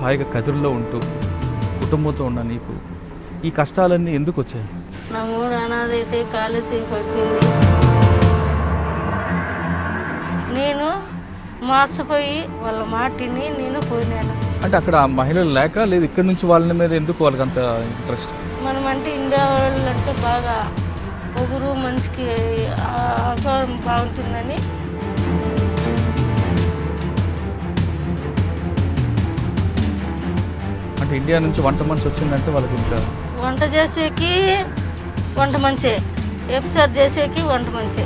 హాయిగా కదిరిలో ఉంటూ కుటుంబంతో ఉన్న నీకు ఈ కష్టాలన్నీ ఎందుకు వచ్చాయి? నా మూడు అనాథైతే కాలేసి పడిపోయింది. నేను మార్చిపోయి వాళ్ళ మాటిని నేను పోయినాను. అంటే అక్కడ మహిళలు లేక లేదు ఇక్కడి నుంచి వాళ్ళ మీద ఎందుకు వాళ్ళకి అంత ఇంట్రెస్ట్? మనం అంటే ఇండియా వాళ్ళంటే బాగా పొగురు మంచికి ఆహారం బాగుంటుందని. అంటే ఇండియా నుంచి వంట మనిషి వచ్చిందంటే వాళ్ళకి ఇంకా వంట చేసేకి వంట మంచే, ఎపిసార్ చేసేకి వంట మంచే.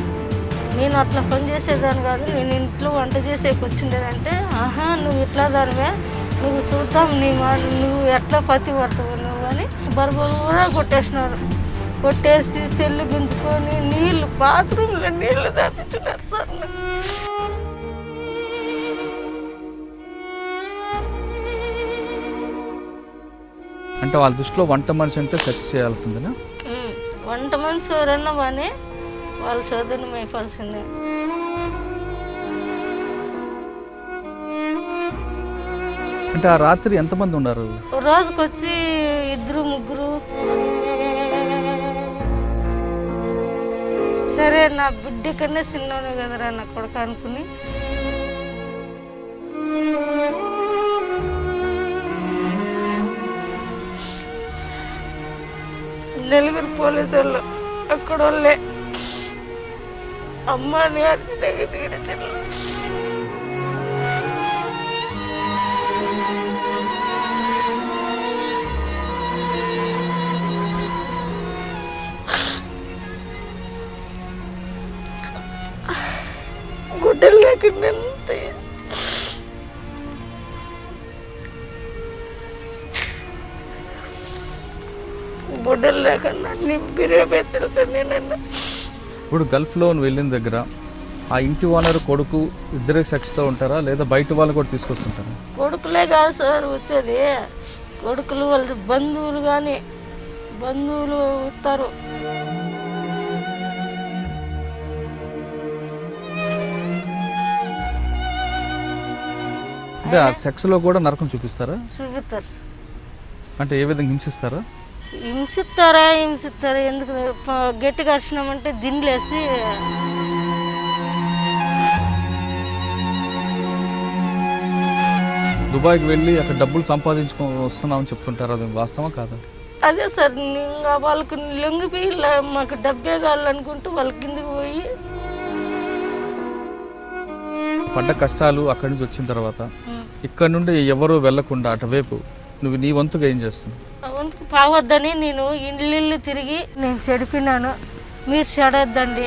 నేను అట్లా పని చేసేదాన్ని కాదు, నేను ఇంట్లో వంట చేసేకి వచ్చిండేదంటే ఆహా నువ్వు ఇట్లా దానివే, నువ్వు చూద్దాం నీ మాట, నువ్వు ఎట్లా పతి పడతావు నువ్వు అని బర్బలు కూడా కొట్టేసినారు. కొట్టేసి సెల్లు గుంజుకొని నీళ్ళు బాత్రూంలో నీళ్లు తాపించున్నారు సార్. అంటే వాళ్ళ దృష్టిలో వంట మనిషి అంటే సెక్స్ చేయాల్సిందేనా? వంట మనిషి ఎవరన్నా కానీ వాళ్ళ చదువుని మేపాల్సిందే. అంటే ఆ రాత్రి ఎంతమంది ఉన్నారు? రోజుకొచ్చి 2-3. సరే నా బిడ్డ కన్నా చిన్నోనే కదరా నా కొడుకు అనుకుని నలుగురు పోలీసు వాళ్ళు అక్కడ వాళ్ళే అమ్మని అరిచిన గిడిచిన గుడ్డలు లేకుండా గుడ్డలు లేకుండా నింపిరే పెద్దలుతాను. ఇప్పుడు గల్ఫ్లో వెళ్ళిన దగ్గర ఆ ఇంటి ఓనర్ కొడుకు ఇద్దరే సెక్స్తో ఉంటారా లేదా బయట వాళ్ళు కూడా తీసుకొస్తుంటారా? కొడుకులే కాదు సార్ వచ్చేది, కొడుకులు వాళ్ళ బంధువులు కానీ బంధువులు వస్తారు. అంటే ఆ సెక్స్లో కూడా నరకం చూపిస్తారా? చూపిస్తారు. అంటే ఏ విధంగా హింసిస్తారా? హింసిస్తారా ఎందుకు గట్టిగా అరిచినామంటే దిండ్లేసి దుబాయ్కి వెళ్ళి అక్కడ డబ్బులు సంపాదించుకొని వస్తున్నామని చెప్తుంటారు, అది వాస్తవం కాదా? అదే సార్ ఇంకా వాళ్ళకు లొంగిపోయి మాకు డబ్బే కావాలనుకుంటూ వాళ్ళ కిందకి పోయి పడ్డ కష్టాలు అక్కడి నుంచి వచ్చిన తర్వాత ఇక్కడ నుండి ఎవరు వెళ్లకుండా అటువైపు నువ్వు నీ వంతుగా ఏం చేస్తున్నావు? వంతుకు పావద్దని నేను ఇల్లు తిరిగి నేను చెడిపినాను, మీరు చెడొద్దండి.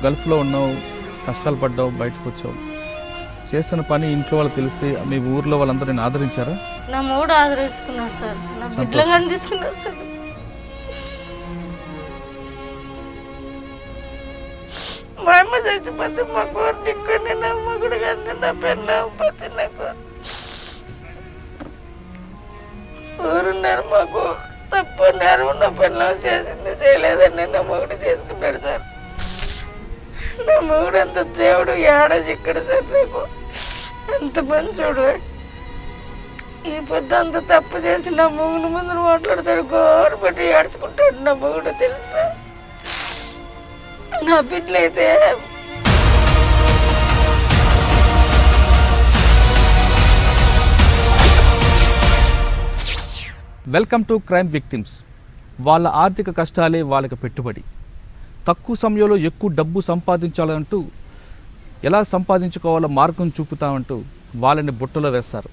గల్ఫ్లో ఉన్నావు, కష్టాలు పడ్డావు, బయటకు వచ్చావు, చేస్తున్న పని ఇంట్లో వాళ్ళు తెలిస్తే మీ ఊర్లో వాళ్ళందరూ నేను ఆదరించారా? నా మూడు ఆదరించుకున్నారు సార్, నా బిడ్డలుగా తీసుకున్నారు సార్. మా అమ్మ చచ్చిపోతే మా కూర దిక్కుని నా మగుడు కానీ నా పెళ్ళ పోతే నాకు ఊరున్నారు. మాకు తప్పు నేరం నా పెళ్ళ చేసింది చేయలేదని నా మగుడు తీసుకున్నాడు సార్. నా మగుడు అంత దేవుడు ఏడ చిక్కడు సార్, నాకు ఎంత మంచోడు. ఈ పొద్దు అంత తప్పు చేసి నా మొగుడు ముందు మాట్లాడతాడు, గోరు పెట్టి ఏడ్చుకుంటాడు నా మొగుడు. తెలిసిన నా బిడ్డలైతే వెల్కమ్ టు క్రైమ్ విక్టిమ్స్. వాళ్ళ ఆర్థిక కష్టాలే వాళ్ళకి పెట్టుబడి. తక్కువ సమయంలో ఎక్కువ డబ్బు సంపాదించాలంటూ ఎలా సంపాదించుకోవాలో మార్గం చూపుతామంటూ వాళ్ళని బుట్టలో వేస్తారు.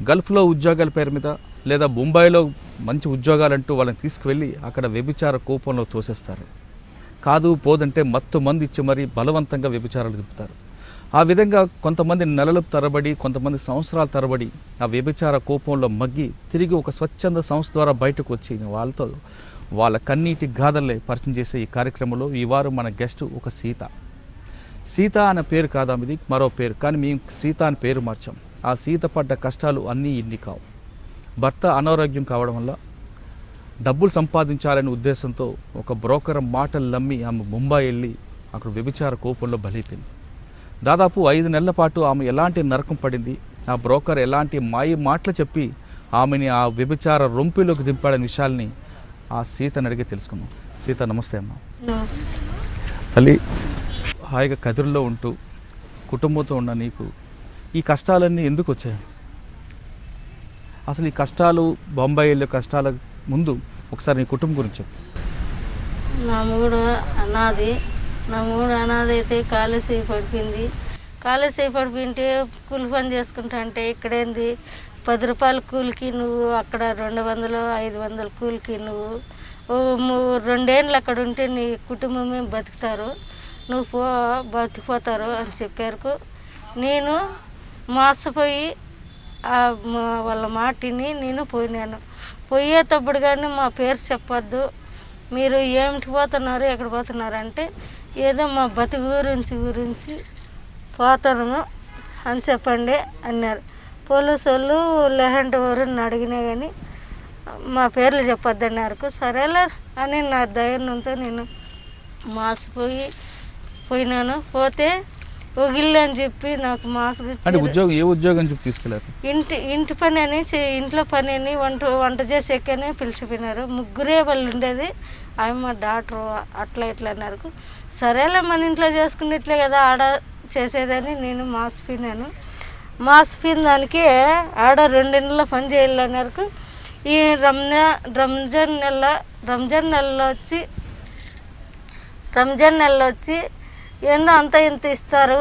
గల్ఫ్లో ఉద్యోగాల పేరు మీద లేదా ముంబైలో మంచి ఉద్యోగాలంటూ వాళ్ళని తీసుకువెళ్ళి అక్కడ వ్యభిచార కూపంలో తోసేస్తారు. కాదు పోదంటే మత్తు మంది ఇచ్చి మరీ బలవంతంగా వ్యభిచారాలు తిప్పుతారు. ఆ విధంగా కొంతమంది నెలల తరబడి, కొంతమంది సంవత్సరాల తరబడి ఆ వ్యభిచార కోపంలో మగ్గి తిరిగి ఒక స్వచ్ఛంద సంస్థ ద్వారా బయటకు వచ్చి వాళ్ళతో వాళ్ళ కన్నీటి గాథలే పరిచయం చేసే ఈ కార్యక్రమంలో ఈ వారం మన గెస్ట్ ఒక సీత. సీత అనే పేరు కాదా ఇది, మరో పేరు. కానీ మేము సీత అని పేరు మార్చాం. ఆ సీత పడ్డ కష్టాలు అన్నీ ఇన్ని కావు. భర్త అనారోగ్యం కావడం వల్ల డబ్బులు సంపాదించాలనే ఉద్దేశంతో ఒక బ్రోకర్ మాటలు నమ్మి ఆమె ముంబై వెళ్ళి అక్కడ వ్యభిచార కోపంలో బలైపోయింది. దాదాపు 5 నెలల పాటు ఆమె ఎలాంటి నరకం పడింది, ఆ బ్రోకర్ ఎలాంటి మాయ మాటలు చెప్పి ఆమెని ఆ వ్యభిచార రొంపిలోకి దింపాడనే విషయాల్ని ఆ సీతని అడిగి తెలుసుకున్నాం. సీత, నమస్తే అమ్మ. తల్లి, హాయిగా కదిరిలో ఉంటూ కుటుంబంతో ఉన్న నీకు ఈ కష్టాలన్నీ ఎందుకు వచ్చాయి? అసలు ఈ కష్టాలు, బొంబాయి వెళ్ళే కష్టాల ముందు ఒకసారి నీ కుటుంబం గురించి చెప్పు. నా మూడు అనాథ అయితే కాలేజీ పడిపోయింది. కాలేజీ పడిపోయింటే కూలి పని చేసుకుంటా అంటే ఇక్కడేంది 10 రూపాయల కూలికి నువ్వు, అక్కడ 200 500 కూలికి నువ్వు 2 ఏళ్ళు అక్కడ ఉంటే నీ కుటుంబమే బతుకుతారు, నువ్వు బతికిపోతారు అని చెప్పారు. నేను మోసపోయి వాళ్ళ మాటిని నేను పోయినాను. పోయేటప్పుడు కానీ మా పేరు చెప్పొద్దు, మీరు ఏమిటి పోతున్నారు, ఎక్కడ పోతున్నారు అంటే ఏదో మా బతుకు గురించి పోతాను అని చెప్పండి అన్నారు. పోలీసు వాళ్ళు లేదంటే ఎవరిని అడిగినా కానీ మా పేర్లు చెప్పొద్దు అన్నారు. సరేలే అని నా ధైర్యంతో నేను పోయినాను. పోతే ఒగిల్లు అని చెప్పి నాకు మాస్క్ ఇచ్చి ఉద్యోగం చెప్పి తీసుకెళ్ళారు. ఇంటి పని అని, ఇంట్లో పని అని, వంట చేసేకనే పిలిచిపోయినారు. 3 వాళ్ళు ఉండేది. అవి మా డాక్టరు అట్లా ఇట్లా అన్నారు. సరేలే మన ఇంట్లో చేసుకున్నట్లే కదా ఆడ చేసేదని నేను మాసిపోయినాను. మాసిపోయిన దానికి ఆడ 2 నెలల పని చేయాలన్నారు. ఈ రంజాన్ నెలలో వచ్చి ఏందో అంత ఇంత ఇస్తారు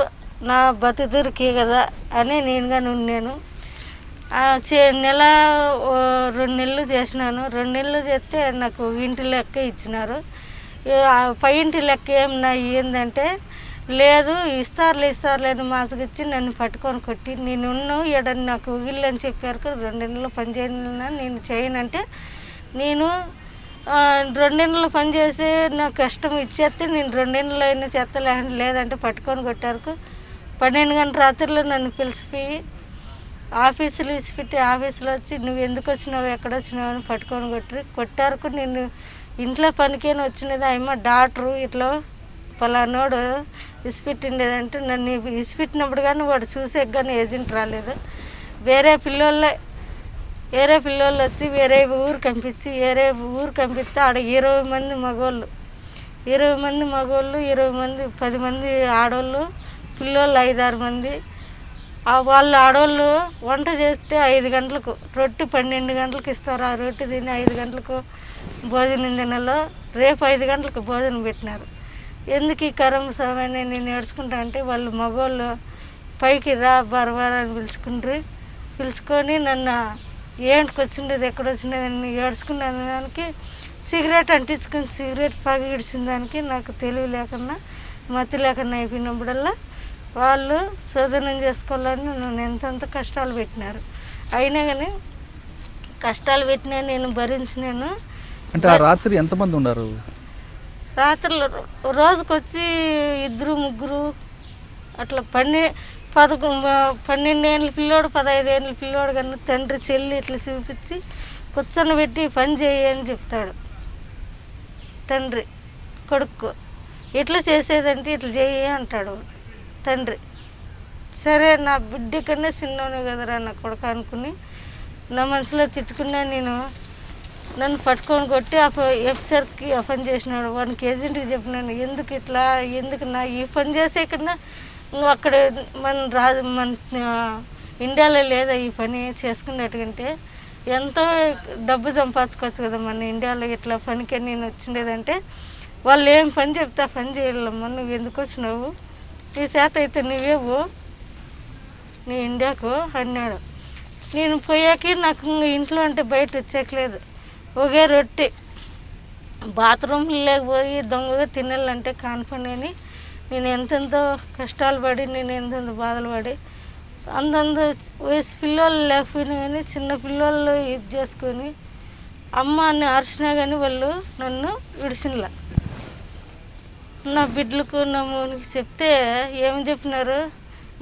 నా బతుకురికి కదా అని నేనుగా ఉన్నాను. 2 నెలలు చేసినాను. 2 నెలలు చేస్తే నాకు ఇంటి లెక్క ఇచ్చినారు. పై ఇంటి లెక్క ఏమన్నా ఏందంటే లేదు ఇస్తారులే అని మాసగిచ్చి నన్ను పట్టుకొని కొట్టి నేను ఎడని నాకు ఇల్లు అని చెప్పారు. 2 నెలలు పని చేయను నేను చేయనంటే నేను 2 నెలలు పని చేసి నాకు కష్టం ఇచ్చేస్తే నేను 2 నెలలు అయినా చేస్తా, లేదంటే పట్టుకొని కొట్టారు. 12 గంటల రాత్రిలో నన్ను పిలిచిపోయి ఆఫీసులో ఇసిపెట్టి ఆఫీసులో వచ్చి నువ్వు ఎందుకు వచ్చినావు, ఎక్కడ వచ్చినావు అని పట్టుకొని కొట్టారు. నేను ఇంట్లో పనికేని వచ్చినది. అమ్మ డాక్టరు ఇట్లా పలానోడు ఇసిపెట్టిండేదంటే నన్ను ఇసిపెట్టినప్పుడు కానీ వాడు చూసే కానీ ఏజెంట్ రాలేదు. వేరే పిల్లోళ్ళు వచ్చి వేరే ఊరు పంపిస్తే ఆడ 20 మంది మగవాళ్ళు 10 మంది ఆడవాళ్ళు, పిల్లోళ్ళు 5-6 మంది. వాళ్ళు ఆడవాళ్ళు వంట చేస్తే 5 గంటలకు రొట్టె 12 గంటలకు ఇస్తారు. ఆ రొట్టె తిని 5 గంటలకు భోజనం తినలో రేపు 5 గంటలకు భోజనం పెట్టినారు. ఎందుకు ఈ కరమ సమయాన్ని నేను ఏడ్చుకుంటా అంటే వాళ్ళు మగవాళ్ళు పైకి రా బరబరని పిలుచుకొని నన్ను ఏంటికి వచ్చిండేది, ఎక్కడ వచ్చిండేది అని ఏడ్చుకున్నాను. దానికి సిగరెట్ అంటించుకొని సిగరెట్ పగి ఇడిచిన దానికి నాకు తెలివి లేకుండా మతి లేకుండా అయిపోయినప్పుడల్లా వాళ్ళు శోధనం చేసుకోవాలని నన్ను ఎంతెంత కష్టాలు పెట్టినారు. అయినా కానీ కష్టాలు పెట్టినా నేను భరించినాను. అంటే ఆ రాత్రి ఎంతమంది ఉన్నారు? రాత్రులు రోజుకొచ్చి 2-3 అట్లా 12 ఏళ్ళ పిల్లోడు 15 ఏళ్ళ పిల్లోడు కన్నా తండ్రి చెల్లి ఇట్లా చూపించి కూర్చొని పెట్టి పని చేయి అని చెప్తాడు తండ్రి కొడుకు. ఇట్లా చేసేదంటే ఇట్లా చేయి అంటాడు తండ్రి. సరే నా బిడ్డ కన్నా చిన్నోనే కదరా నా కొడుకు అనుకుని నా మనసులో తిట్టుకున్నా. నన్ను పట్టుకొని కొట్టి ఎఫ్సర్కి ఆ పని చేసినాడు. వానికి ఏజెంట్కి చెప్పినాను ఎందుకు నా ఈ పని చేసే కన్నా అక్కడ మన ఇండియాలో లేదా ఈ పని చేసుకున్నట్టుకంటే ఎంతో డబ్బు సంపాదించుకోవచ్చు కదా మన ఇండియాలో. ఇట్లా పనికి నేను వచ్చిండేదంటే వాళ్ళు ఏం పని చెప్తే ఆ పని చేయాలమ్మా, నువ్వు ఎందుకు వచ్చినావు, నీ చేత అయితే నువ్వేవు నీ ఇండియాకు అన్నాడు. నేను పోయాక నాకు ఇంట్లో అంటే బయట వచ్చేయలేదు. ఒకే రొట్టె బాత్రూమ్లు లేకపోయి దొంగగా తినాలంటే కానిపని అని నేను ఎంతెంతో కష్టాలు పడి నేను ఎంతెంత బాధలు పడి అంతంత వయసు పిల్లలు లేకపోయినా కానీ చిన్న పిల్లలు ఇది చేసుకొని అమ్మ అని అరిచినా కానీ వాళ్ళు నన్ను విడిచినలా. నా బిడ్డలకు నా మోనికి చెప్తే ఏం చెప్పినారు,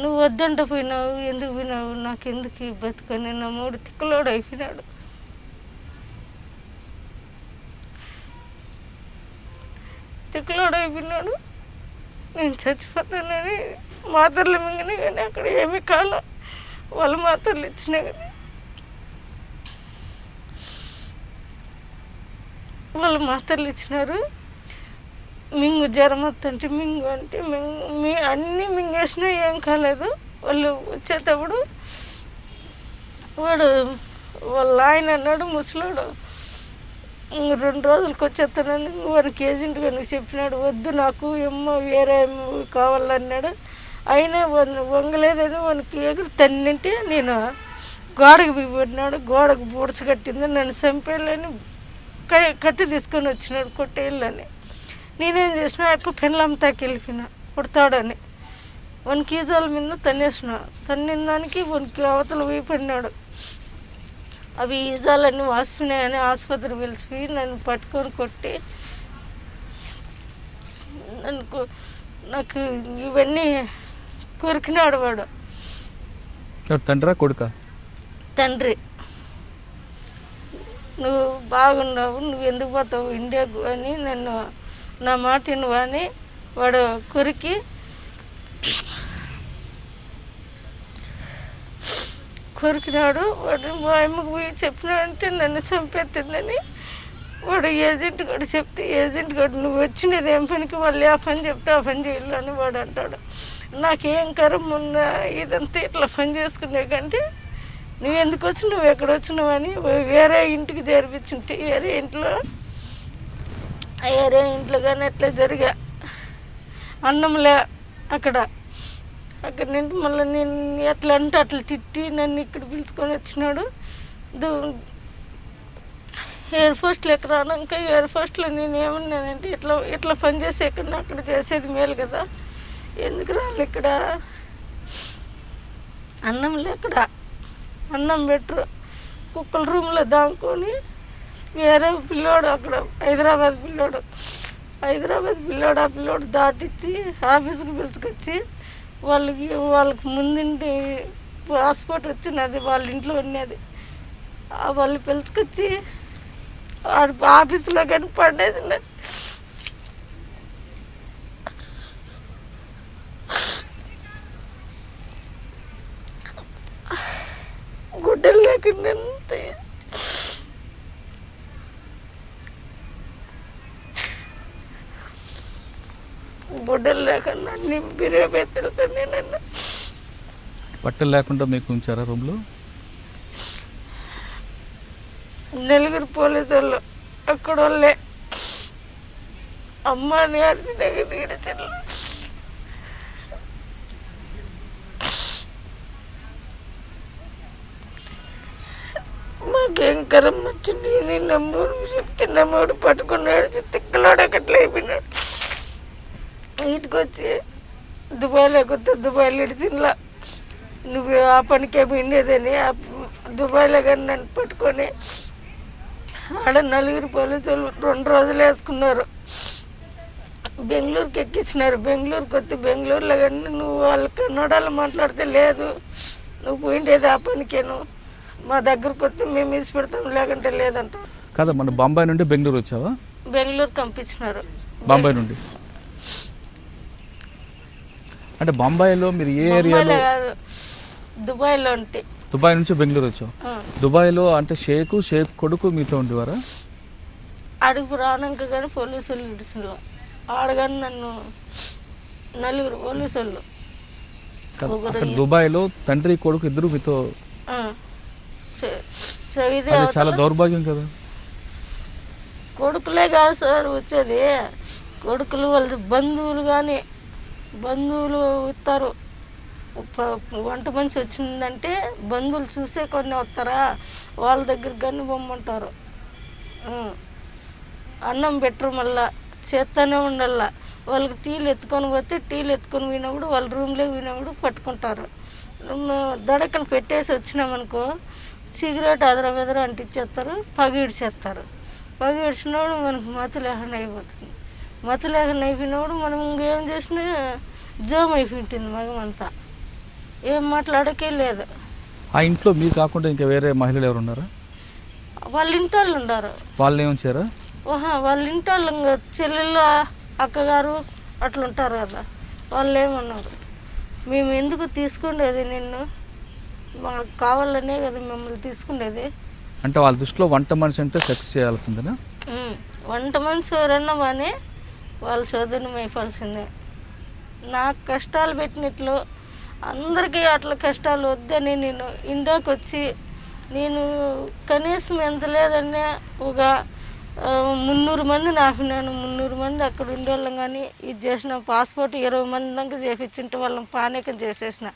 నువ్వు వద్దంట పోయినావు, ఎందుకు పోయినావు, నాకు ఎందుకు ఈ బతుకని. నా మూడు తిక్కలోడు అయిపోయినాడు. తిక్కలోడు అయిపోయినాడు. నేను చచ్చిపోతానని మాత్రలు మింగినా కానీ అక్కడ ఏమీ కాల. వాళ్ళు మాత్రలు ఇచ్చినా కానీ వాళ్ళు మాత్రలు ఇచ్చినారు. మింగు జ్వరం వస్తుంటే మింగు అంటే అన్నీ మింగేసినా ఏం కాలేదు. వాళ్ళు వచ్చేటప్పుడు వాళ్ళ ఆయన అన్నాడు, ముసలోడు 2 రోజులకి వచ్చేస్తానని వానికి ఏజెంట్గా నువ్వు చెప్పినాడు. వద్దు నాకు ఏమో వేరే కావాలన్నాడు. అయినా వంగలేదని వానికి ఎగురు తన్నింటే నేను గోడకు బిగిపడినాడు. గోడకు బూడ్చ కట్టింది. నన్ను చంపేయాలని కట్టి తీసుకొని వచ్చినాడు కొట్టేళ్ళని. నేనేం చేసిన ఎప్పుడు పెళ్ళంతాకి వెళ్ళిపోయినా కొడతాడని. వానికి ఈజాల మీద తన్నేసిన. తన్నిన దానికి వానికి అవతల వేయపడినాడు. అవి ఈజాలన్నీ వాసిపోయినాయని ఆసుపత్రికి పిలిచిపోయి నన్ను పట్టుకొని కొట్టి నాకు ఇవన్నీ కొరికినాడు వాడు. తండ్రా కొడుకా? తండ్రి. నువ్వు బాగున్నావు, నువ్వు ఎందుకు పోతావు ఇండియాకు అని నన్ను నా మాట నువ్వు అని వాడు కొరికినాడు. వాడు మా అమ్మకు పోయి చెప్పినాడంటే నన్ను చంపేస్తుందని వాడు ఏజెంట్ గడు చెప్తే, ఏజెంట్ గడు నువ్వు వచ్చినది ఏం పనికి, వాళ్ళు ఆ పని చెప్తే ఆ పని చేయాలి అని వాడు అంటాడు. నాకేం కరం ఉన్న ఇదంతా ఇట్లా పని చేసుకునే కంటే నువ్వు ఎందుకు వచ్చి నువ్వు ఎక్కడ వచ్చినావు అని వేరే ఇంటికి చేర్పించుంటే వేరే ఇంట్లో కానీ అట్లా జరిగా. అన్నంలే అక్కడ నుండి మళ్ళీ నేను ఎట్లా అంటే అట్లా తిట్టి నన్ను ఇక్కడ పిలుచుకొని వచ్చినాడు. ఎయిర్ ఫోర్స్లో ఎక్కడ రానాక ఎయిర్ ఫోర్స్లో నేను ఏమన్నానంటే ఇట్లా పని చేసే కన్నా అక్కడ చేసేది మేలు కదా, ఎందుకు రాలి ఇక్కడ అన్నంలే అక్కడ అన్నం పెట్టరు. కుక్కల రూమ్లో దాంకొని వేరే పిల్లోడు అక్కడ హైదరాబాద్ పిల్లోడు ఆ పిల్లోడు దాటిచ్చి ఆఫీస్కి పిలుచుకొచ్చి వాళ్ళకి ముందుండి పాస్పోర్ట్ వచ్చినది వాళ్ళ ఇంట్లో ఉన్నది. వాళ్ళు పిలుచుకొచ్చి ఆఫీసులో కానీ పడేసినది. గుడ్డలు లేకుండా అంతే. గుడ్డలు లేకుండా బిర్యానీ నన్ను బట్టలు లేకుండా మీకు ఉంచారా రూమ్లో? 4 పోలీసు వాళ్ళు అక్కడ వాళ్ళే అమ్మని అరిచిన గడిచిన. మాకేం కరం వచ్చింది. నేను నమ్మూరు చెప్తే నమ్మూడు పట్టుకున్నాడు. తిక్కలాడు అక్కట్లో అయిపోయినాడు. ఇంటికి వచ్చి దుబాయ్లో కొత్త దుబాయ్లో ఇడిచిన్లా నువ్వు ఆ పనికేమి ఉండేదని దుబాయ్లో కానీ నన్ను పట్టుకొని ఆడ 4 పోలీసు వాళ్ళు 2 రోజులు వేసుకున్నారు. బెంగళూరుకి ఎక్కించినారు. బెంగళూరుకి వస్తే బెంగళూరులో కానీ నువ్వు వాళ్ళ కన్నడలో మాట్లాడితే లేదు, నువ్వు పోయిండేది ఆ పనికేను, మా దగ్గరకు వస్తే మేము ఇసి పెడతాం లేకుంటే లేదంట. కదా మన బాంబాయి నుండి బెంగళూరు వచ్చావా? బెంగళూరు పంపించినారు. బాంబాయి నుండి అంటే బాంబాయిలో మీరు ఏ ఏరియాలో? దుబాయ్లో ఉంటే. దుబాయ్ నుంచి బెంగళూరు వచ్చావు. దుబాయ్లో అంటే షేక్ కొడుకు మీతో ఉండేవారా? అడుగు రానాక కానీ పోలీసు వాళ్ళు ఇడిసినాం. ఆడగాని నన్ను 4 పోలీసు వాళ్ళు. దుబాయ్లో తండ్రి కొడుకు ఇద్దరు మీతో? చాలా దౌర్భాగ్యం కదా. కొడుకులే కాదు సార్ వచ్చేది, కొడుకులు వాళ్ళ బంధువులు ఇస్తారు. వంట మనిషి వచ్చిందంటే బంధువులు చూసే కొన్ని వస్తారా, వాళ్ళ దగ్గర కానీ బొమ్మంటారు. అన్నం పెట్టరు, మళ్ళా చేస్తూనే ఉండాల. వాళ్ళకి టీలు ఎత్తుకొని పోతే టీలు ఎత్తుకొని పోయినప్పుడు వాళ్ళ రూమ్లో పోయినప్పుడు పట్టుకుంటారు. దడకలు పెట్టేసి వచ్చినామనుకో సిగరెట్ అదర అంటించేస్తారు, పగిడిచేస్తారు. పగిడిచినప్పుడు మనకు మతి లేకుండా అయిపోతుంది. మచ్చలేకుండా అయిపోయినప్పుడు మనం ఇంకేం చేసినా జోమ్ అయిపోయింటుంది మగం అంతా, ఏం మాట్లాడకే లేదు. ఆ ఇంట్లో మీరు కాకుండా ఇంకా వేరే మహిళలు ఎవరు ఉన్నారా? వాళ్ళ ఇంటి వాళ్ళు ఉన్నారు. వాళ్ళు ఏమొచ్చారా? వాళ్ళ ఇంటి వాళ్ళు ఇంకా చెల్లెళ్ళు అక్కగారు అట్లా ఉంటారు కదా, వాళ్ళు ఏమన్నారు, మేము ఎందుకు తీసుకుండేది నిన్ను, మాకు కావాలనే కదా మిమ్మల్ని తీసుకుండేది. అంటే వాళ్ళ దృష్టిలో వంట మనిషి అంటే సెక్స్ చేయాల్సిందేనా? వంట మనిషి ఎవరన్నా కానీ వాళ్ళు చదువుని మేపాల్సిందే. నాకు కష్టాలు పెట్టినట్లు అందరికీ అట్లా కష్టాలు వద్దని నేను ఇండియాకి వచ్చి నేను కనీసం ఎంత లేదన్నా ఒక 300 మందిని ఆపినాను. 300 మంది అక్కడ ఉండేవాళ్ళం కానీ ఇది చేసిన పాస్పోర్ట్ 20 మంది దాకా చేపించింటే వాళ్ళని పానీకం చేసేసిన.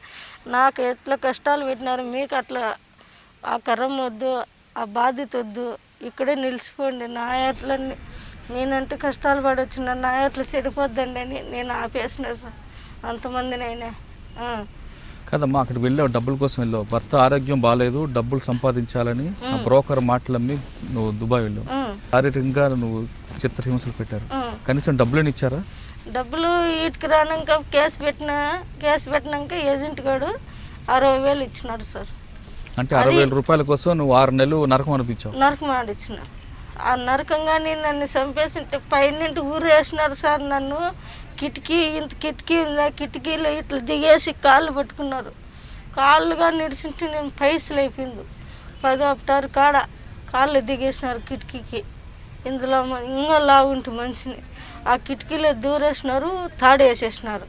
నాకు ఎట్లా కష్టాలు పెట్టినారు, మీకు అట్లా ఆ కరం వద్దు, ఆ బాధ్యత వద్దు, ఇక్కడే నిలిచిపోండి. నా ఎట్లన్నీ నేనంటే కష్టాలు పడొచ్చిన నా ఎట్లా చెడిపోద్దండి అని నేను ఆపేసిన సార్ అంతమందినైనా. కదమ్మా, అక్కడ వెళ్ళావు, డబ్బుల కోసం వెళ్ళావు, భర్త ఆరోగ్యం బాగాలేదు, డబ్బులు సంపాదించాలని ఆ బ్రోకర్ మాటలమ్మి నువ్వు దుబాయ్ వెళ్ళావు. శారీరకంగా నువ్వు చిత్రహింసలు పెట్టారు, కనీసం డబ్బులని ఇచ్చారా? డబ్బులు వీటికి రానాక కేసు పెట్టినాక ఏజెంట్ గారు 60,000 ఇచ్చినాడు సార్. అంటే 60,000 రూపాయల కోసం నువ్వు 6 నెలలు నరకం అనిపించావు? నరకం ఆడిచ్చిన. ఆ నరకంగాని నన్ను చంపేసింటే పైన ఊరేసినారు సార్. నన్ను కిటికీ ఉందా, కిటికీలో ఇట్లా దిగేసి కాళ్ళు పట్టుకున్నారు. కాళ్ళుగా నిడిచింటే నేను పైసలు అయిపోయింది. 10 అప్టారు కాడ కాళ్ళు దిగేసినారు కిటికీకి. ఇందులో ఇంకా లాగుంటే మనిషిని ఆ కిటికీలో దూరేసినారు, తాడేసేసినారు.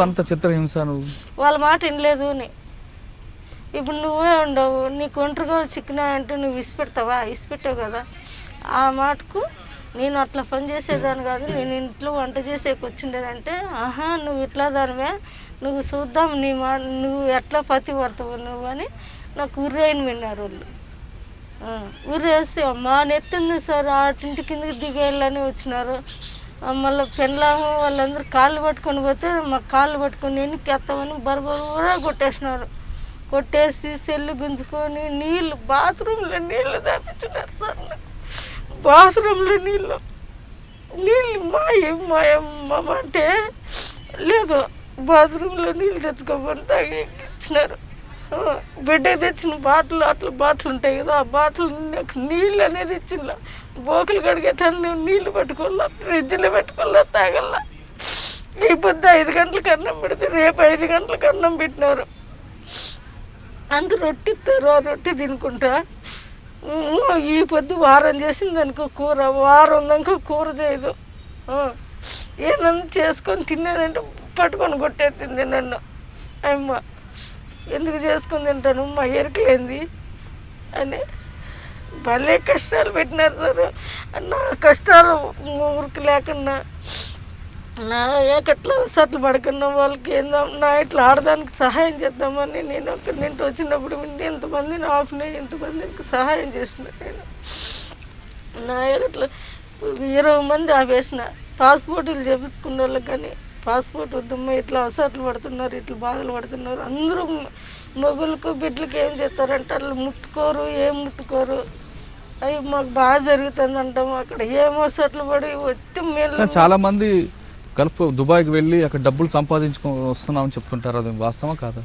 అంత చిత్రహింస వాళ్ళ మాట వినలేదు అని. ఇప్పుడు నువ్వే ఉండవు, నీకు ఒంటరిగా చిక్కినా అంటే నువ్వు ఇసిపెడతావా? ఇసిపెట్టావు కదా. ఆ మాటకు నేను అట్లా పని చేసేదాన్ని కాదు, నేను ఇంట్లో వంట చేసేకి వచ్చిండేదంటే, నువ్వు ఇట్లా దానివే, నువ్వు చూద్దాం నీ నువ్వు ఎట్లా పతి పడతావు నువ్వు అని నాకు ఉర్రేని విన్నారు వాళ్ళు. ఉర్రేసి మా నెత్తుంది సార్, ఆటింటి కిందకి దిగేయాలని వచ్చినారు. మళ్ళీ పెళ్ళాము వాళ్ళందరూ కాళ్ళు పట్టుకొని పోతే మా కాళ్ళు పట్టుకొని ఎన్నికి ఎత్తామని బరబరా కొట్టేసినారు. కొట్టేసి సెల్లు గుంజుకొని నీళ్ళు బాత్రూంలో నీళ్ళు తాపించినారు సార్. బాత్రూంలో నీళ్ళు మాయమ్మ అంటే లేదు, బాత్రూంలో నీళ్ళు తెచ్చుకోమని తాగిచ్చినారు. బిడ్డకి తెచ్చిన బాటిల్ అట్లా బాటిల్ ఉంటాయి కదా, ఆ బాటిల్ నీళ్ళు అనేది ఇచ్చిన. బోకులు కడిగే తను నీళ్ళు పెట్టుకోవాలా, ఫ్రిడ్జ్లో పెట్టుకోవాలా, తాగల్లా. ఈ పొద్దు 5 గంటలకు అన్నం పెడితే రేపు 5 గంటలకు అన్నం పెట్టినారు. అంత రొట్టె ఇస్తారు, ఆ రొట్టె తినుకుంటా. ఈ పొద్దు వారం చేసింది అనుకో కూర, వారం దాకా కూర చేయదు. ఏదన్నా చేసుకొని తిన్నానంటే పట్టుకొని కొట్టేస్తుంది నన్ను. అమ్మ ఎందుకు చేసుకొని తింటాను, మా ఎరుకలేంది అని భలే కష్టాలు పెట్టినారు సార్. నా కష్టాలు ఊరికి లేకుండా నా ఏకట్లా సట్లు పడకుండా వాళ్ళకి ఏందో నా ఇట్లా ఆడదానికి సహాయం చేద్దామని నేను అక్కడి నుండి వచ్చినప్పుడు ఎంతమందిని ఆపినాయి, ఎంతమందికి సహాయం చేసిన. నేను నా ఏకట్లా 20 మంది ఆపేసిన. పాస్పోర్టులు చేపించుకున్న వాళ్ళకి కానీ పాస్పోర్ట్ వద్దమ్మా, ఇట్లా అవసరాలు పడుతున్నారు, ఇట్లా బాధలు పడుతున్నారు. అందరూ మొగులకు బిడ్డలకి ఏం చేస్తారంటే వాళ్ళు ముట్టుకోరు, ఏం ముట్టుకోరు. అవి మాకు బాగా జరుగుతుంది అంటాము. అక్కడ ఏం అవసరాలు పడి వచ్చి మేము చాలా మంది గల్ఫ్ దుబాయ్కి వెళ్ళి అక్కడ డబ్బులు సంపాదించుకొని వస్తున్నామని చెప్తుంటారు, అది వాస్తవం కాదా?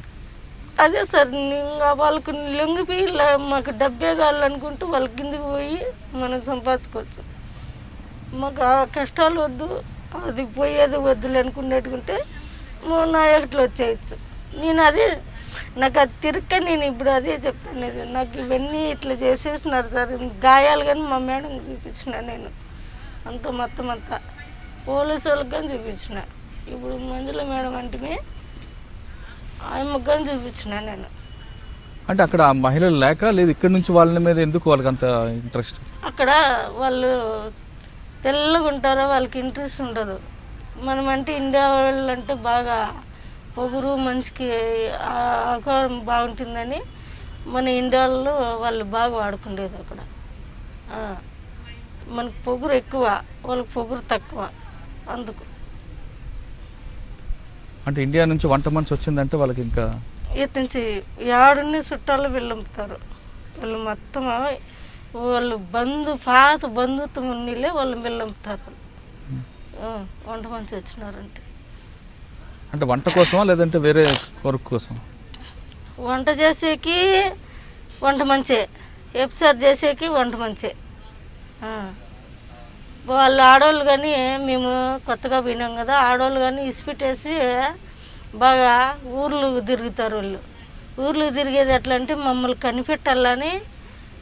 అదే సార్, ఇంకా వాళ్ళకు లొంగిపోయి మాకు డబ్బే కావాలనుకుంటూ వాళ్ళ కిందకి పోయి మనం సంపాదించుకోవచ్చు. మాకు ఆ కష్టాలు వద్దు, అది పోయేది వద్దులు అనుకున్నట్టుకుంటే నా ఎట్లా వచ్చేయచ్చు. నేను అదే నాకు అది తిరక్క నేను ఇప్పుడు అదే చెప్తాను. నాకు ఇవన్నీ ఇట్లా చేసేసినారు సార్. గాయాలు కానీ మా మేడం చూపించిన నేను అంత మొత్తం అంతా పోలీసు వాళ్ళకి కానీ చూపించిన. ఇప్పుడు మంజుల మేడం అంటే ఆమెకు కానీ చూపించిన నేను. అంటే అక్కడ మహిళలు లేక లేదు, ఇక్కడ నుంచి వాళ్ళ మీద ఎందుకు వాళ్ళకి అంత ఇంట్రెస్ట్? అక్కడ వాళ్ళు తెల్లగా ఉంటారో వాళ్ళకి ఇంట్రెస్ట్ ఉండదు. మనం అంటే ఇండియా వాళ్ళు అంటే బాగా పొగురు, మంచికి ఆకారం బాగుంటుందని మన ఇండియాలో వాళ్ళు బాగా వాడుకుండేది. అక్కడ మనకు పొగురు ఎక్కువ, వాళ్ళకి పొగురు తక్కువ. అందుకు అంటే ఇండియా నుంచి వంట మనిషి వచ్చిందంటే వాళ్ళకి ఇంకా ఇటు నుంచి ఏడున్న చుట్టాలు వెళ్ళంపుతారు. వాళ్ళు మొత్తం వాళ్ళు పాత బంధుత్వం ఉన్నీళ్ళే వాళ్ళు వెళ్ళంపుతారు. వంట మనిషి వచ్చినారంటే. అంటే వంట కోసమా లేదంటే వేరే వర్క్ కోసం? వంట చేసేకి వంట మంచే, ఎఫ్సార్ చేసేకి వంట మంచే. వాళ్ళు ఆడవాళ్ళు కానీ మేము కొత్తగా పోయినాం కదా, ఆడవాళ్ళు కానీ ఇసిపెట్టేసి బాగా ఊర్లు తిరుగుతారు. ఊర్లు తిరిగేది ఎట్లా అంటే మమ్మల్ని కనిపెట్టాలని,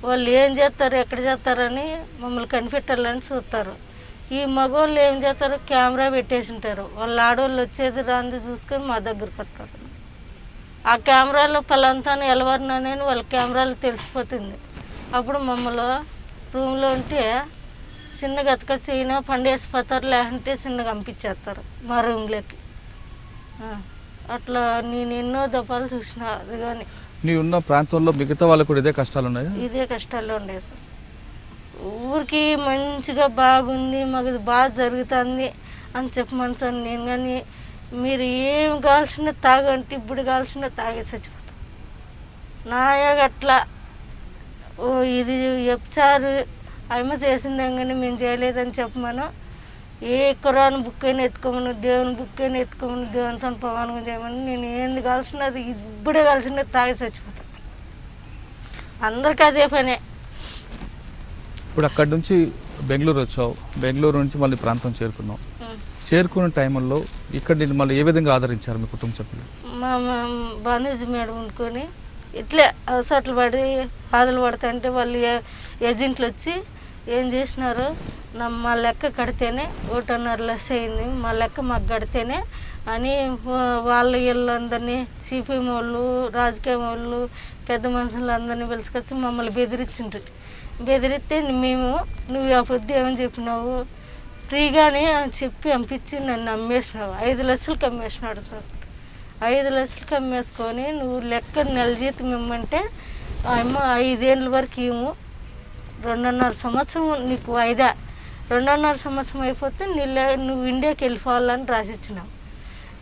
వాళ్ళు ఏం చేస్తారు ఎక్కడ చేస్తారని మమ్మల్ని కనిపెట్టాలని చూస్తారు. ఈ మగవాళ్ళు ఏం చేస్తారు, కెమెరా పెట్టేసి ఉంటారు. వాళ్ళ ఆడవాళ్ళు వచ్చేది రాంది చూసుకొని మా దగ్గరకు వస్తారు. ఆ కెమెరాలో పలాంతాను ఎలవరినని వాళ్ళ కెమెరాలో తెలిసిపోతుంది. అప్పుడు మమ్మల్ని రూమ్లో ఉంటే చిన్నగా ఎత్తుకొచ్చిన పండేసిపోతారు, లేకుంటే చిన్నగా పంపించేస్తారు మా రూమ్లోకి. అట్లా నేను ఎన్నో దఫాలు చూసిన. అది కానీ నీ ఉన్న ప్రాంతంలో మిగతా వాళ్ళకు కూడా ఇదే కష్టాలు ఉన్నాయి? ఇదే కష్టాలు ఉండే సార్. ఊరికి మంచిగా బాగుంది, మాకు బాగా జరుగుతుంది అని చెప్పమని సార్. నేను కానీ మీరు ఏం కావాల్సిన తాగంటే ఇప్పుడు కావాల్సిన తాగే చచ్చిపోతాం. నాయగ అట్లా ఇది ఎప్సారు అమ్మ చేసిందే కానీ మేము చేయలేదని చెప్పమను. ఏ కురాన్ బుక్ అయినా ఎత్తుకోమను, దేవుని బుక్ అయినా ఎత్తుకోమను, దేవునితో పవనం చేయమని. నేను ఏంది కావాల్సినది ఇప్పుడే కావాల్సినది తాగి చచ్చిపోతాను. అందరికీ అదే పనే. ఇప్పుడు అక్కడి నుంచి బెంగళూరు వచ్చావు, బెంగళూరు నుంచి మళ్ళీ ప్రాంతం చేరుకున్నావు. చేరుకున్న టైంలో ఇక్కడ నేను మళ్ళీ ఏ విధంగా ఆదరించారు మీ కుటుంబ సభ్యులు? మా బానూజీ మేడం వండుకొని ఇట్లే అవసరాలు పడి బాధలు పడుతుంటే వాళ్ళు ఏజెంట్లు వచ్చి ఏం చేసినారు, మా లెక్క కడితేనే 1.5 లక్ష అయింది, మా లెక్క మాకు కడితేనే అని వాళ్ళ వీళ్ళందరినీ సిపిఎం వాళ్ళు, రాజకీయం వాళ్ళు, పెద్ద మనుషులు అందరినీ పిలుచుకొచ్చి మమ్మల్ని బెదిరిస్తే మేము నువ్వు ఆ పొద్దు ఏమని చెప్పినావు, ఫ్రీగానే చెప్పి పంపించి నన్ను అమ్మేసినావు. 5 లక్షలకు అమ్మేసినాడు సార్. 5 లక్షలకు అమ్మేసుకొని నువ్వు లెక్క నెల జీతం ఇమ్మంటే అమ్మ 5 ఏళ్ళ వరకు ఇవ్వము, 2.5 సంవత్సరం నీకు 2.5 సంవత్సరం అయిపోతే నువ్వు ఇండియాకి వెళ్ళిపోవాలని రాసిచ్చినావు.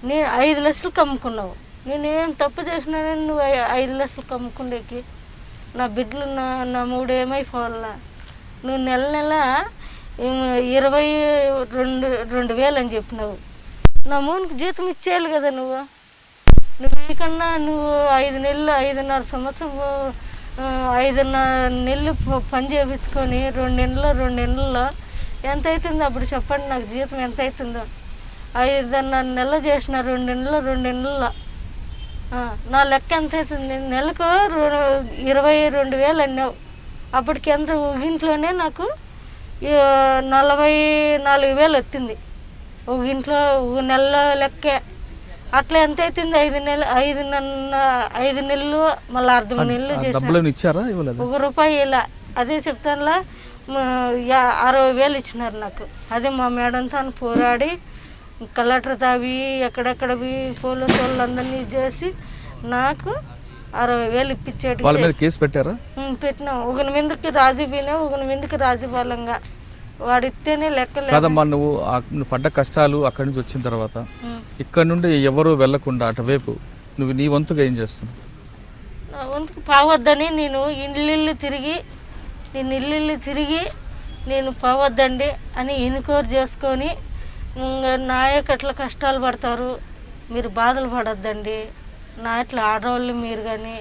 నేను 5 లక్షలకు అమ్ముకున్నావు. నేనేం తప్పు చేసినానని నువ్వు 5 లక్షలకు అమ్ముకుండేకి? నా బిడ్డలు నా మూడు ఏమైపోవాలా? నువ్వు నెల 22,000 అని చెప్పినావు. నా మూనికి జీతం ఇచ్చేయాలి కదా నువ్వు నీకన్నా. నువ్వు 5 నెలలు 5.5 సంవత్సరం 5.5 నెలలు పని చేయించుకొని 2 నెలల్లో ఎంత అవుతుందో అప్పుడు చెప్పండి నాకు. జీతం ఎంత అవుతుందో? 5.5 నెలలు చేసిన 2 నెలల్లో నా లెక్క ఎంత అవుతుంది? నెలకు 22,000 అన్నావు. అప్పటికి ఎంత ఇంట్లోనే నాకు 44,000 వచ్చింది ఒక ఇంట్లో ఒక నెల లెక్కే. అట్లా ఎంత అవుతుంది? 5 నెలలు మళ్ళీ 6 నెలలు చేసిన ₹1 ఇలా. అదే చెప్తానులా 60,000 ఇచ్చినారు నాకు. అదే మా మేడంతో పోరాడి కలెక్టర్ తావి ఎక్కడెక్కడవి పోలీసు వాళ్ళందరినీ చేసి నాకు 60,000 ఇప్పించేటి. వాళ్ళ మీద కేసు పెట్టారా? పెట్టినాం. ఒకరి మీదకి రాజీ పోయినా, ఒకరి మీదకి రాజీ బలంగా వాడిస్తేనే లెక్క. కాదమ్మా, నువ్వు పడ్డ కష్టాలు అక్కడి నుంచి వచ్చిన తర్వాత ఇక్కడ నుండి ఎవరు వెళ్లకుండా అటువైపు నువ్వు నీ వంతుగా ఏం చేస్తున్నావు? నా వంతుకు పావద్దని నేను ఇల్లు తిరిగి నేను పావద్దండి అని ఎన్నికోరు చేసుకొని నాయకు అట్లా కష్టాలు పడతారు, మీరు బాధలు పడొద్దండి. నా ఇట్లా ఆడవాళ్ళు మీరు కానీ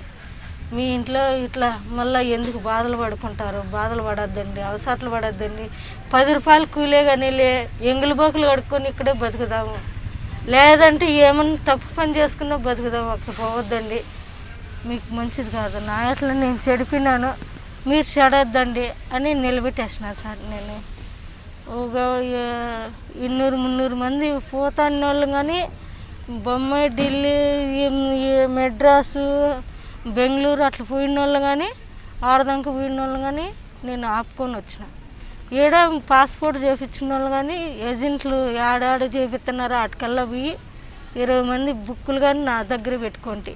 మీ ఇంట్లో ఇట్లా మళ్ళీ ఎందుకు బాధలు పడుకుంటారు, బాధలు పడొద్దండి, అవసరాలు పడొద్దండి. 10 రూపాయలు కూలే కానీ ఎంగులు బోకులు కడుక్కొని ఇక్కడే బతుకుదాము, లేదంటే ఏమన్నా తప్పు పని చేసుకున్నా బతుకుదాము, అక్కడ పోవద్దండి, మీకు మంచిది కాదు. నా ఇట్లా నేను చెడిపినాను, మీరు చెడొద్దండి అని నిలబెట్టేసిన సార్. నేను ఒక 200-300 మంది పోతాన్న వాళ్ళు కానీ బొంబాయి, ఢిల్లీ, మెడ్రాసు, బెంగళూరు అట్లా పోయిన వాళ్ళు కానీ ఆడదాకా పోయిన వాళ్ళు కానీ నేను ఆపుకొని వచ్చిన. ఈడ పాస్పోర్ట్ చేయించిన వాళ్ళు కానీ ఏజెంట్లు ఆడాడ చేపిస్తున్నారు. అటుకల్లా పోయి 20 మంది బుక్కులు కానీ నా దగ్గర పెట్టుకోండి.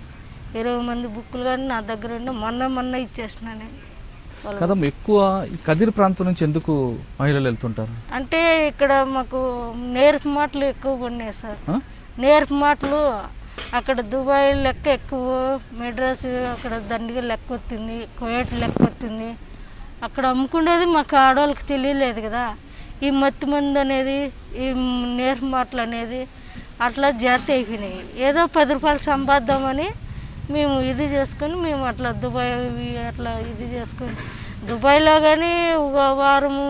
20 మంది బుక్కులు కానీ నా దగ్గర ఉండి మొన్న ఇచ్చేసిన నేను. కదమ్మా, ఎక్కువ కదిరి ప్రాంతం నుంచి ఎందుకు మహిళలు వెళ్తుంటారు అంటే ఇక్కడ మాకు నేర్పు మాటలు ఎక్కువ పడినాయి సార్. నేర్పు మాటలు అక్కడ దుబాయ్ లెక్క ఎక్కువ, మెడ్రాస్ అక్కడ దండిగా లెక్క వస్తుంది, కువైట్ లెక్క వస్తుంది. అక్కడ అమ్ముకునేది మాకు ఆడవాళ్ళకి తెలియలేదు కదా. ఈ మత్తు మందు అనేది, ఈ నేర్పు మాటలు అనేది అట్లా జాతి అయిపోయినాయి. ఏదో 10 రూపాయలు సంపాదిద్దామని మేము ఇది చేసుకొని మేము అట్లా దుబాయ్ అట్లా ఇది చేసుకొని దుబాయ్లో కానీ ఒక వారము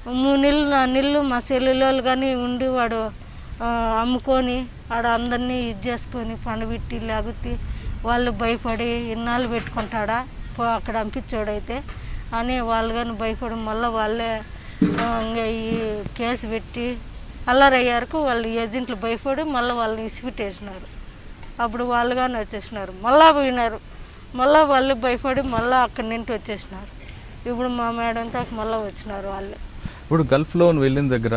3 నెలలు 4 నెలలు మా సెల్లులోళ్ళు కానీ ఉండి వాడు అమ్ముకొని ఆడ అందరినీ ఇది చేసుకొని పండబెట్టి లేకపోతే వాళ్ళు భయపడి ఇన్నాళ్ళు పెట్టుకుంటాడా అక్కడ పంపించాడైతే అని వాళ్ళు కానీ భయపడి మళ్ళీ వాళ్ళే ఇంకా ఈ కేసు పెట్టి అల్లరయ్యారుకు వాళ్ళు ఏజెంట్లు భయపడి మళ్ళీ వాళ్ళని ఇసిపెట్టేసినారు. అప్పుడు వాళ్ళు కానీ వచ్చేసినారు, మళ్ళీ పోయినారు, మళ్ళీ వాళ్ళు భయపడి మళ్ళీ అక్కడి నుండి వచ్చేసినారు. ఇప్పుడు మా మేడంతో మళ్ళీ వచ్చినారు వాళ్ళు. ఇప్పుడు గల్ఫ్లో వెళ్ళిన దగ్గర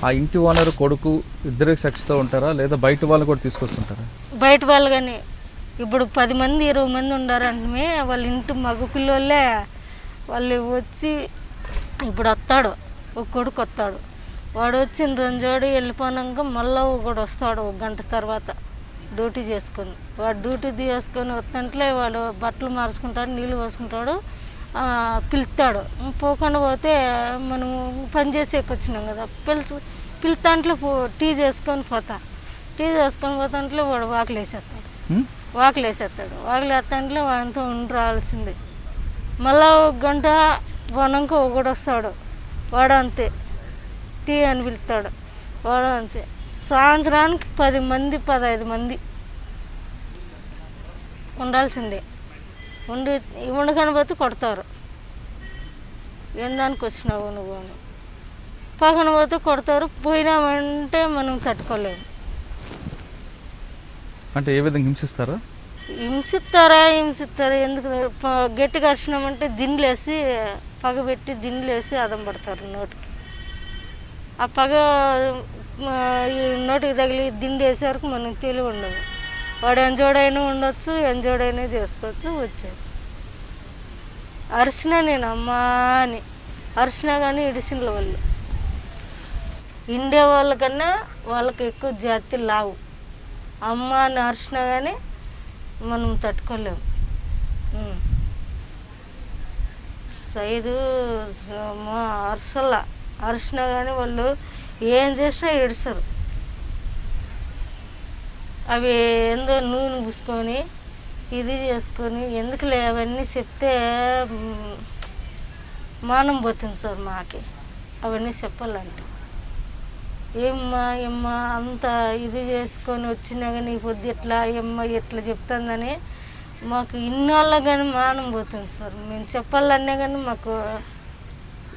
ఆ ఇంటి ఓనర్ కొడుకు ఇద్దరికి సాక్షితో ఉంటారా లేదా బయట వాళ్ళు కూడా తీసుకొస్తుంటారా? బయట వాళ్ళు కానీ ఇప్పుడు 10 మంది 20 మంది ఉండారంటే వాళ్ళ ఇంటి మగ పిల్లోళ్ళే వాళ్ళు వచ్చి ఇప్పుడు వస్తాడు, ఒక కొడుకు వస్తాడు, వాడు వచ్చిన రోజు వెళ్ళిపోయాక మళ్ళీ ఒకడు వస్తాడు 1 గంట తర్వాత డ్యూటీ చేసుకొని. వాడు డ్యూటీ చేసుకొని వస్తుంటే వాడు బట్టలు మార్చుకుంటాడు, నీళ్ళు పోసుకుంటాడు, పిలుస్తాడు. పోకుండా పోతే మనము పని చేసేకి వచ్చినాం కదా, పిలుతాంట్లో టీ చేసుకొని పోతా, టీ చేసుకొని పోతాంట్లో వాడు వాకిలు వేసేస్తాడు, వాకిలు వేస్తాంట్లో వాడితో ఉండి రావాల్సిందే. మళ్ళీ 1 గంట పోనాక ఒకడు వస్తాడు, వాడు అంతే టీ అని పిలుస్తాడు, వాడు అంతే. సాయంత్రానికి 10 మంది 15 మంది ఉండాల్సిందే. ఉండకని పోతే కొడతారు, ఏం దానికి వచ్చినావు నువ్వు అని. పక్కన పోతే కొడతారు, పోయినామంటే మనం తట్టుకోలేము. అంటే ఏ విధంగా హింసిస్తారా? హింసిస్తారా ఎందుకు గట్టిగా అరిచినామంటే దిండ్లేసి పగబెట్టి దిండ్లేసి అదం పడతారు నోటికి. ఆ పగ నోటికి తగిలి దిండి వేసే మనం తెలివి ఉండదు. వాడు ఎంజోడైనా ఉండొచ్చు, ఎంజోడైనా చేసుకోవచ్చు, వచ్చేయచ్చు. అరిసినా నేను అమ్మా అని అరిసినా కానీ ఇడిసిన వాళ్ళు ఇండియా వాళ్ళకన్నా వాళ్ళకి ఎక్కువ జాతి లావు. అమ్మ అని అరిసినా కానీ మనం తట్టుకోలేము. సైదు అరిసినా కానీ వాళ్ళు ఏం చేసినా ఏడుస్తారు. అవి ఏందో నూనె పూసుకొని ఇది చేసుకొని ఎందుకులే అవన్నీ చెప్తే మానం పోతుంది సార్ మాకి అవన్నీ చెప్పాలంటే. ఏమ్మా అంత ఇది చేసుకొని వచ్చినా కానీ పొద్దు ఎట్లా ఎట్లా చెప్తుందని మాకు ఇన్నాళ్ళ కానీ మానం పోతుంది సార్. మేము చెప్పాలన్నా కానీ మాకు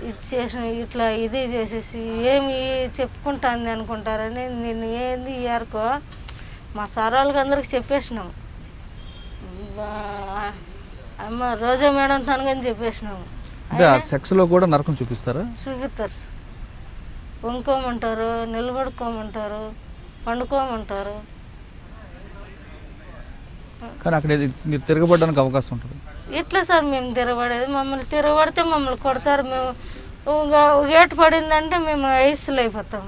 ఇది చేసిన ఇట్లా ఇది చేసేసి ఏమి చెప్పుకుంటుంది అనుకుంటారని నేను ఏంది ఇయర్కో మా సార్ వాళ్ళకి అందరికి చెప్పేసినాము. అమ్మ రోజా మేడం తనకని చెప్పేసినాము. సెక్స్లో కూడా నరకం చూపిస్తారా? చూపిస్తారు సార్. వంకోమంటారు, నిలబడుకోమంటారు, పండుకోమంటారు. కానీ అక్కడ మీరు తిరగబడడానికి అవకాశం ఉంటుంది. ఎట్లా సార్ మేము తిరగబడేది? మమ్మల్ని తిరగబడితే మమ్మల్ని కొడతారు. మేము ఏటు పడిందంటే మేము ఐస్లు అయిపోతాం.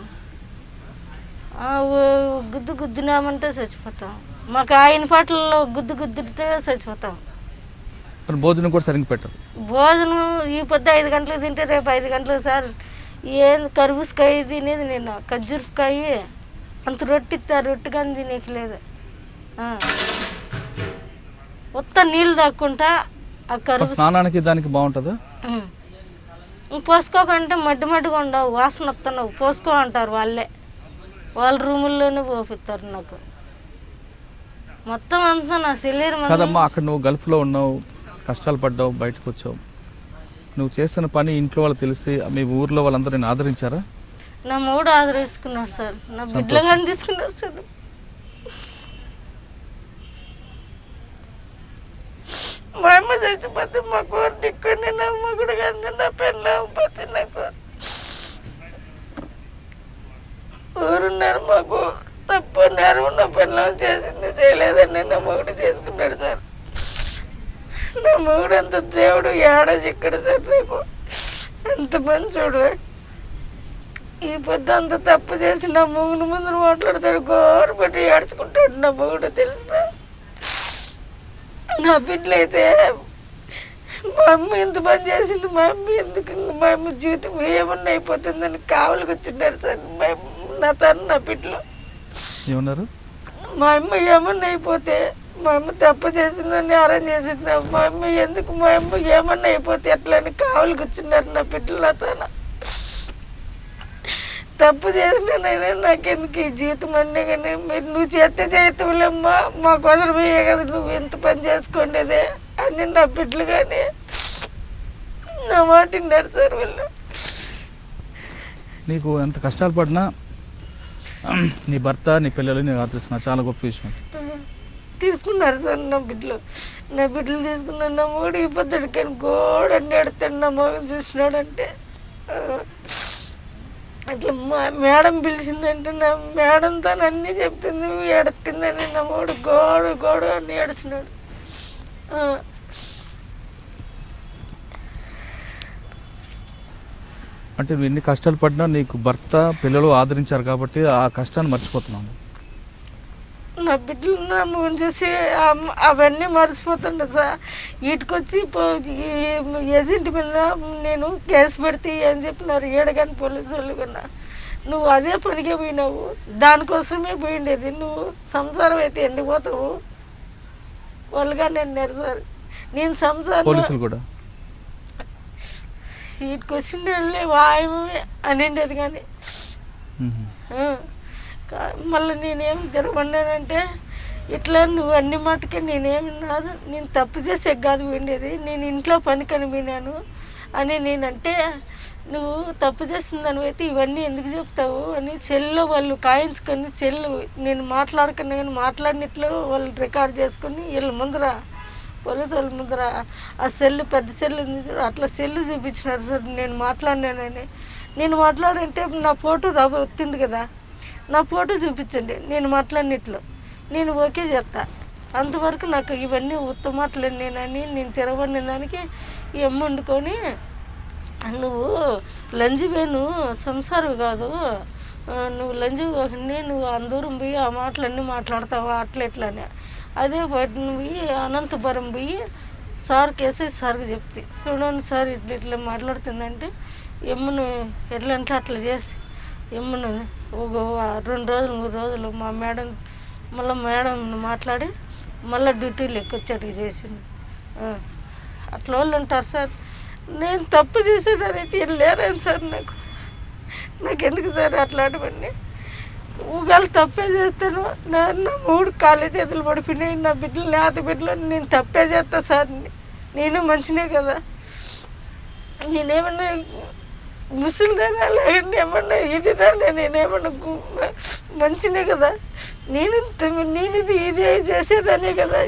గుద్దినామంటే చచ్చిపోతాం. మాకు ఆయన పాటల్లో గుద్దితే చచ్చిపోతాం. భోజనం కూడా సరిగ్గా పెట్టరు. భోజనం ఈ పొద్దు 5 గంటలకు తింటే రేపు 5 గంటలకు సార్. ఏం కర్బూజకాయ తినేది నేను, ఖర్జూరకాయ అంత రొట్టి రొట్టి కానీ తినేకి లేదు. ఉత్త నీళ్ళు తాక్కుంటా ఆ కర్బూజ స్నానానికి దానికి బాగుంటుందా? పోసుకోకంటే మడ్డిగా ఉండవు, వాసన వస్తున్నావు పోసుకో అంటారు వాళ్ళే. వాళ్ళ రూముల్లోనే పోపిస్తారు నాకు మొత్తం అంతా నా శరీరం. కదమ్మా, అక్కడ నువ్వు గల్ఫ్లో ఉన్నావు, కష్టాలు పడ్డావు, బయటకు వచ్చావు. నువ్వు చేసిన పని ఇంట్లో వాళ్ళు తెలిసి మీ ఊర్లో వాళ్ళందరూ నేను ఆదరించారా? నా మూడు ఆదరించుకున్నాడు సార్, నా బిడ్డలు కానీ తీసుకున్నాడు సార్. మా అమ్మ చచ్చిపోతే మా కూర దిక్కండి, నా మగుడు కానీ నా పెళ్ళి అవ్వకపోతే నాకు ఊరున్నారు. మాకు తప్పు ఉన్నారు, నా పెళ్ళం చేసింది చేయలేదని నా మగుడు తీసుకున్నాడు సార్. నా మగుడు అంత దేవుడు ఏడ చిక్కడు సార్. రేపు ఎంత మంచోడు. ఈ పొద్దు అంత తప్పు చేసి నా మొగుడు ముందు మాట్లాడతాడు, గోరు పెట్టి ఏడ్చుకుంటాడు నా మొగుడు. తెలిసిన నా బిడ్డలైతే మా అమ్మ ఎంత పని చేసింది, మా అమ్మ ఎందుకు, మా అమ్మ జీవితం ఏమన్నా అయిపోతుందని కావలికి వచ్చిండారు సార్. మా నా తను నా బిడ్డలో ఏమన్నారు? మా అమ్మ ఏమన్నా అయిపోతే, మా అమ్మ తప్పు చేసిందని అరేంజ్ చేసింది, మా అమ్మ ఎందుకు, మా అమ్మ ఏమన్నా అయిపోతే ఎట్లా అని కావలికి వచ్చిండారు నా బిడ్డలు. నా తన తప్పు చేసినానైనా నాకెందుకు ఈ జీవితం అన్నీ, కానీ మీరు నువ్వు చేస్తే చేతులేమ్మా, మా కుదరమయ్యే కదా నువ్వు ఎంత పని చేసుకోండేదే అని నా బిడ్డలు కానీ నా మాట విన్నారు సార్ వాళ్ళు. నీకు ఎంత కష్టాలు పడినా నీ భర్త నీ పిల్లలు నేను ఆదరిస్తున్నా, చాలా గొప్ప విషయం. తీసుకున్నారు సార్ నా బిడ్డలు తీసుకున్నారు. నా మూడు ఇబ్బంది కానీ గోడని ఎడతాడు, నా మగం చూసినాడంటే అట్లా మేడం పిలిచిందంటే నా మేడంతో అన్నీ చెప్తుంది, ఎడుతుందని నా మూడు గోడు అని ఏడుస్తున్నాడు. అంటే నువ్వు ఎన్ని కష్టాలు పడినా నీకు భర్త పిల్లలు ఆదరించారు కాబట్టి ఆ కష్టాన్ని మర్చిపోతున్నాను. నా బిడ్డలు నా ముఖం చూసి అవన్నీ మర్చిపోతుండే సార్. వీటికొచ్చి ఏజెంట్ మీద నేను కేసు పెడితే అని చెప్పినారు ఏడగాని పోలీసు వాళ్ళు కన్నా. నువ్వు అదే పనికే పోయినావు, దానికోసమే పోయిండేది, నువ్వు సంసారం అయితే ఎందుకు పోతావు వాళ్ళుగా అన్నారు సార్. నేను సంసారం పోలీసులు కూడా వీటికి వచ్చిండే వాయమే అనిండేది కానీ మళ్ళీ నేనేం తిరగబడినానంటే ఇట్లా నువ్వు అన్ని మాటకే నేనేమి నాదు, నేను తప్పు చేసే కాదు పోయిండేది, నేను ఇంట్లో పని కనిపోయినాను అని నేనంటే నువ్వు తప్పు చేసిన దానివైతే ఇవన్నీ ఎందుకు చెప్తావు అని సెల్లో వాళ్ళు కాయించుకొని సెల్లు నేను మాట్లాడుకున్నా కానీ మాట్లాడినట్లు వాళ్ళు రికార్డ్ చేసుకొని వీళ్ళ ముందర పోలీసు వాళ్ళ ముందర ఆ సెల్లు పెద్ద సెల్లు ఉంది చూడు, అట్లా సెల్లు చూపించినారు సార్. నేను మాట్లాడినానని, నేను మాట్లాడంటే నా ఫోటో వచ్చింది కదా, నా ఫోటో చూపించండి నేను మాట్లాడినట్లు, నేను ఓకే చేస్తా. అంతవరకు నాకు ఇవన్నీ ఉత్తమ మాట్లాడినానని నేను తిరగబడిన దానికి ఈ అమ్మ వండుకొని నువ్వు లంజివేను సంసారం కాదు, నువ్వు లంజి కాకుండా నువ్వు అందూరం పోయి ఆ మాటలన్నీ మాట్లాడతావా అట్లా ఎట్లని. అదే బయట పోయి అనంతపురం పోయి సార్కి వేసే సార్కి చెప్తే చూడండి సార్ ఇట్లా ఇట్లా మాట్లాడుతుందంటే ఎమ్మను ఎట్లా అంటే అట్లా చేసి ఎమ్మను ఒక 2 రోజులు 3 రోజులు మా మేడం మాట్లాడి మళ్ళీ డ్యూటీలు ఎక్కొచ్చాడు చేసింది. అట్లా వాళ్ళు ఉంటారు సార్. నేను తప్పు చేసేదానైతే లేరాను సార్. నాకెందుకు సార్ అట్లాంటివన్నీ? ఊగాలు తప్పే చేస్తాను, నా 3 కాళ్ళ చేతులు పడిపోయినాయి, నా బిడ్డలు నేత బిడ్డలు, నేను తప్పే చేస్తా సార్. నేను మంచినే కదా, నేనేమన్నా ముసలిదానా లేదండి ఏమన్నా ఇదిదానా, నేనేమన్నా మంచినే కదా, నేను ఇదే చేసేదానే కదా.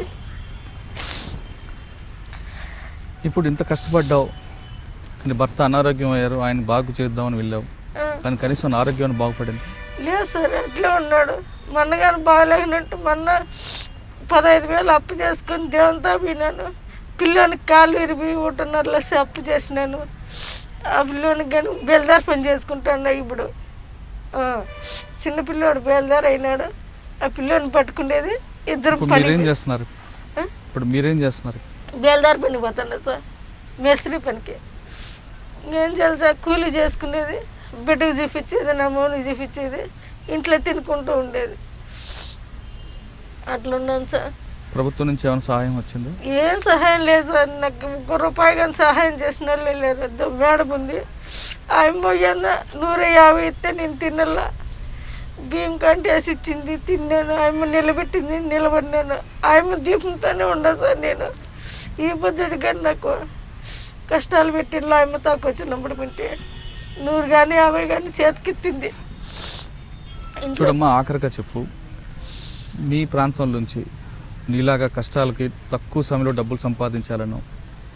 ఇప్పుడు ఇంత కష్టపడ్డావు, నీ భర్త అనారోగ్యం అయ్యారు, ఆయన బాగు చేద్దామని వెళ్ళావు, కానీ కనీసం ఆరోగ్యాన్ని బాగుపడింది లేదు సార్. అట్లే ఉన్నాడు. మొన్న కానీ బాగాలేనట్టు మొన్న 15,000 అప్పు చేసుకొని దేవునితో పోయినాను. పిల్లోనికి కాలు విరిగి 1.5 అప్పు చేసినాను. ఆ పిల్లోనికి కానీ బేల్దార్ పని చేసుకుంటాను. ఇప్పుడు చిన్నపిల్లోడు బేల్దార్ అయినాడు. ఆ పిల్లోని పట్టుకునేది ఇద్దరు పని. ఇప్పుడు మీరేం చేస్తున్నారు? బేల్దార్ పనికి పోతుండే సార్, మేస్త్రి పనికి. ఇంకేం చేయాలి సార్, కూలీ చేసుకునేది, బిడ్డకు చూపించేది, నా మౌనికి చూపించేది, ఇంట్లో తినుకుంటూ ఉండేది. అట్లున్నాను సార్. ప్రభుత్వం నుంచి ఏమైనా సహాయం వచ్చింది? ఏం సహాయం లేదు సార్. నాకు 1 రూపాయి కానీ సహాయం చేసిన వాళ్ళు లేరు. మేడం ఉంది, ఆయన పోయిందా 150 ఇస్తే నేను తినల్లా, బియ్యం కంటే వేసి ఇచ్చింది, తిన్నాను. ఆయన నిలబెట్టింది, నిలబడినాను. ఆయన దీపంతోనే ఉండా సార్. నేను ఈ పొద్దుడు కానీ నాకు కష్టాలు పెట్టిన ఆయన తాకు వచ్చినప్పుడు వింటే 100 కానీ 50 కానీ చేతికిత్తింది. చూడమ్మా, ఆఖరిగా చెప్పు, మీ ప్రాంతం నుంచి నీలాగా కష్టాలకి తక్కువ సమయంలో డబ్బులు సంపాదించాలను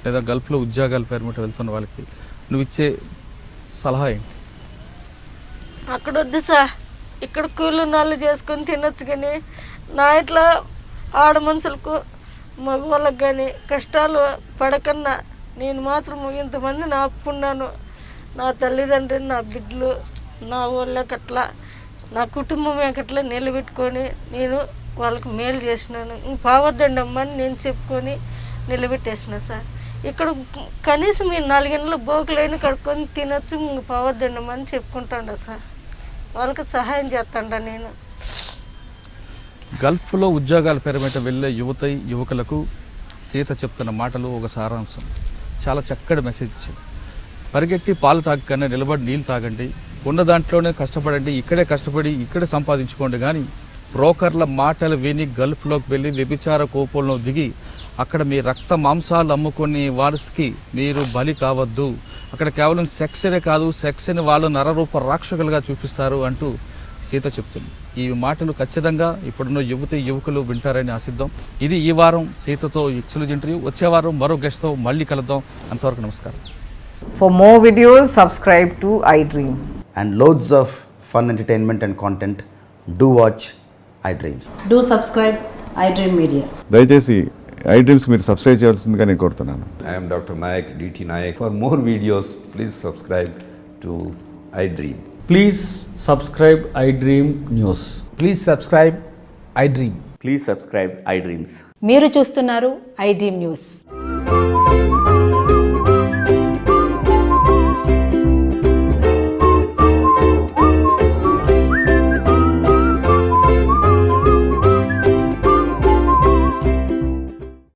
లేదా గల్ఫ్లో ఉద్యోగాల పేరు మీద వెళ్తున్న వాళ్ళకి నువ్వు ఇచ్చే సలహా ఏంటి? అక్కడ వద్దు సార్, ఇక్కడ కూలి నాళ్ళు చేసుకొని తినొచ్చు. కానీ నా ఇట్లా ఆడ మనుషులకు మగవాళ్ళకి కానీ కష్టాలు పడకన్నా నేను మాత్రం ఇంతమంది నా అప్పున్నాను. నా తల్లిదండ్రులు, నా బిడ్డలు, నా వాళ్ళకట్లా నా కుటుంబం ఎక్కట్లా నిలబెట్టుకొని నేను వాళ్ళకి మేలు చేసినాను. పావద్దండి అమ్మ అని నేను చెప్పుకొని నిలబెట్టేసిన సార్. ఇక్కడ కనీసం మీరు 4 గంటలు బోకులైన కడుక్కొని తినొచ్చు ఇంక పోవద్దండి అని చెప్పుకుంటాండ సార్. వాళ్ళకి సహాయం చేస్తాండ నేను. గల్ఫ్లో ఉద్యోగాల పేరుమేట వెళ్ళే యువకులకు సీత చెప్తున్న మాటలు ఒక సారాంశం. చాలా చక్కటి మెసేజ్ ఇచ్చారు. పరిగెట్టి పాలు తాగకన్నా నిలబడి నీళ్ళు తాగండి, ఉన్న దాంట్లోనే కష్టపడండి, ఇక్కడే కష్టపడి ఇక్కడే సంపాదించుకోండి. కానీ బ్రోకర్ల మాటలు విని గల్ఫ్లోకి వెళ్ళి వ్యభిచార కోపంలో దిగి అక్కడ మీ రక్త మాంసాలు అమ్ముకునే వారికి మీరు బలి కావద్దు. అక్కడ కేవలం సెక్సనే కాదు, సెక్స్ని వాళ్ళు నరరూప రాక్షకులుగా చూపిస్తారు అంటూ సీత చెప్తుంది. ఈ మాటలు ఖచ్చితంగా ఇప్పుడున్న యువకులు వింటారని ఆశిద్దాం. ఇది ఈ వారం సీతతో ఎక్స్క్లూజివ్ ఇంటర్వ్యూ. వచ్చే వారం మరో గెస్ట్తో మళ్ళీ కలుద్దాం. అంతవరకు నమస్కారం. For more videos, subscribe to iDream. And loads of fun entertainment and content, do watch iDreams. Do subscribe iDream Media. దయచేసి iDreams మీరు సబ్స్క్రైబ్ చేయాల్సిందిగా నేను కోరుతున్నాను. I am Dr. Nayak, DT Nayak. For more videos, please subscribe to iDream. Please subscribe iDream News. Please subscribe iDream. Please subscribe iDreams. మీరు చూస్తున్నారు iDream News.